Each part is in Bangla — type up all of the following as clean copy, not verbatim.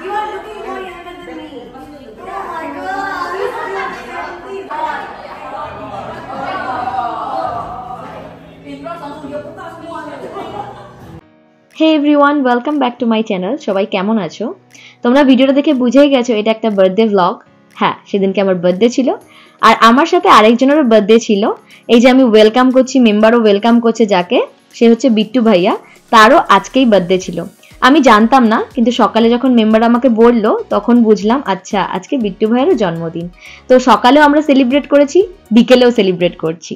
You are looking more younger than me. Oh my God. Hey everyone, welcome back to my channel. সবাই কেমন আছো? তোমরা ভিডিওটা দেখে বুঝেই গেছো এটা একটা বার্থডে ভ্লগ। হ্যাঁ, সেদিনকে আমার বার্থডে ছিল আর আমার সাথে আরেকজনেরও বার্থডে ছিল। এই যে আমি ওয়েলকাম করছি, মেম্বারও ওয়েলকাম করছে যাকে, সে হচ্ছে বিট্টু ভাইয়া, তারও আজকেই বার্থডে ছিল। আমি জানতাম না, কিন্তু সকালে যখন মেম্বার আমাকে বললো তখন বুঝলাম আচ্ছা আজকে বিট্টু ভাইয়েরও জন্মদিন। তো সকালেও আমরা সেলিব্রেট করেছি, বিকেলেও সেলিব্রেট করছি।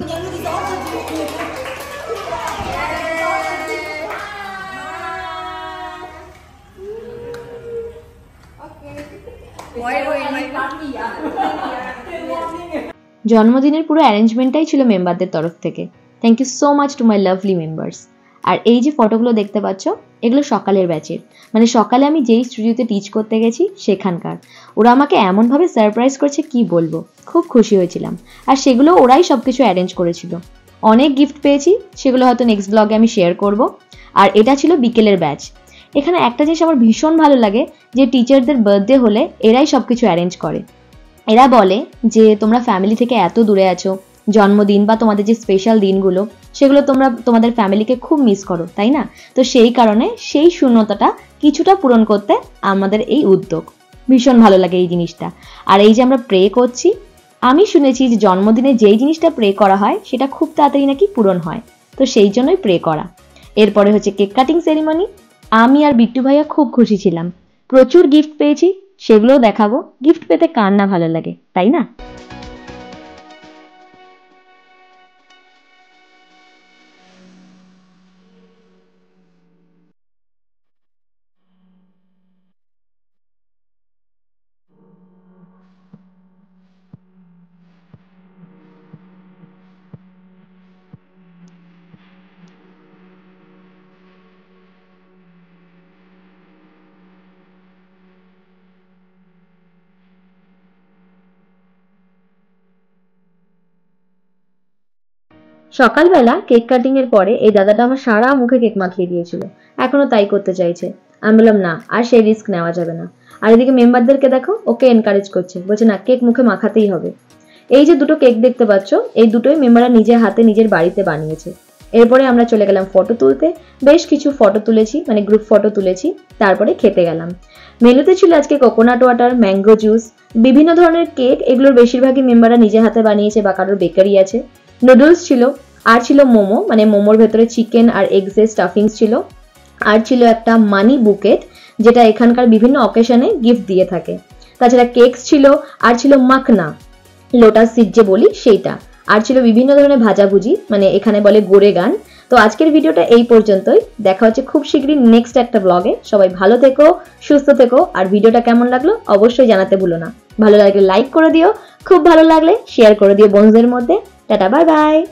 জন্মদিনের পুরো অ্যারেঞ্জমেন্টটাই ছিল মেম্বারদের তরফ থেকে। Thank you so much to my lovely members. আর এই যে ফটোগুলো দেখতে পাচ্ছ, এগুলো সকালের ব্যাচের, মানে সকালে আমি যেই স্টুডিওতে টিচ করতে গেছি সেখানকার। ওরা আমাকে এমনভাবে সারপ্রাইজ করছে কি বলবো, খুব খুশি হয়েছিলাম। আর সেগুলো ওরাই সব কিছু অ্যারেঞ্জ করেছিল। অনেক গিফট পেয়েছি, সেগুলো হয়তো নেক্সট ব্লগে আমি শেয়ার করব। আর এটা ছিল বিকেলের ব্যাচ। এখানে একটা জিনিস আমার ভীষণ ভালো লাগে যে টিচারদের বার্থডে হলে এরাই সব কিছু অ্যারেঞ্জ করে। এরা বলে যে তোমরা ফ্যামিলি থেকে এত দূরে আছো, জন্মদিন বা তোমাদের যে স্পেশাল দিনগুলো সেগুলো তোমরা তোমাদের ফ্যামিলিকে খুব মিস করো, তাই না? তো সেই কারণে সেই শূন্যতাটা কিছুটা পূরণ করতে আমাদের এই উদ্যোগ। ভীষণ ভালো লাগে এই জিনিসটা। আর এই যে আমরা প্রে করছি, আমি শুনেছি যে জন্মদিনে যেই জিনিসটা প্রে করা হয় সেটা খুব তাড়াতাড়ি নাকি পূরণ হয়, তো সেই জন্যই প্রে করা। এরপরে হচ্ছে কেক কাটিং সেরিমনি। আমি আর বিট্টু ভাইয়া খুব খুশি ছিলাম, প্রচুর গিফট পেয়েছি, সেগুলোও দেখাবো। গিফট পেতে কার না ভালো লাগে, তাই না? সকালবেলা কেক কাটিং এর পরে এই দাদাটা আমার সারা মুখে কেক মাখিয়ে দিয়েছিল, এখনো তাই করতে চাইছে। আমি বললাম না, আর সেই রিস্ক নেওয়া যাবে না। আর এদিকে মেম্বারদেরকে দেখো, ওকে এনকারেজ করছে, বলছে না কেক মুখে মাখাতেই হবে। এই যে দুটো কেক দেখতে পাচ্ছ, এই দুটোই মেম্বাররা নিজের হাতে নিজের বাড়িতে বানিয়েছে। এরপরে আমরা চলে গেলাম ফটো তুলতে। বেশ কিছু ফটো তুলেছি, মানে গ্রুপ ফটো তুলেছি, তারপরে খেতে গেলাম। মেনুতে ছিল আজকে কোকোনাট ওয়াটার, ম্যাঙ্গো জুস, বিভিন্ন ধরনের কেক। এগুলোর বেশিরভাগই মেম্বাররা নিজের হাতে বানিয়েছে বা কারোর বেকারি আছে। নুডলস ছিল, আর ছিল মোমো, মানে মোমোর ভেতরে চিকেন আর এগসের স্টাফিংস ছিল। আর ছিল একটা মানি বুকেট, যেটা এখানকার বিভিন্ন অকেশনে গিফট দিয়ে থাকে। তাছাড়া কেকস ছিল, আর ছিল মাখনা, লোটাস সিড যে বলি সেইটা। আর ছিল বিভিন্ন ধরনের ভাজাভুজি, মানে এখানে বলে গোরে গান। তো আজকের ভিডিওটা এই পর্যন্তই। দেখা হচ্ছে খুব শীঘ্রই নেক্সট একটা ব্লগে। সবাই ভালো থেকো, সুস্থ থেকো। আর ভিডিওটা কেমন লাগলো অবশ্যই জানাতে ভুলো না। ভালো লাগলে লাইক করে দিও, খুব ভালো লাগলে শেয়ার করে দিও বন্ধুদের মধ্যে। Tata, bye bye.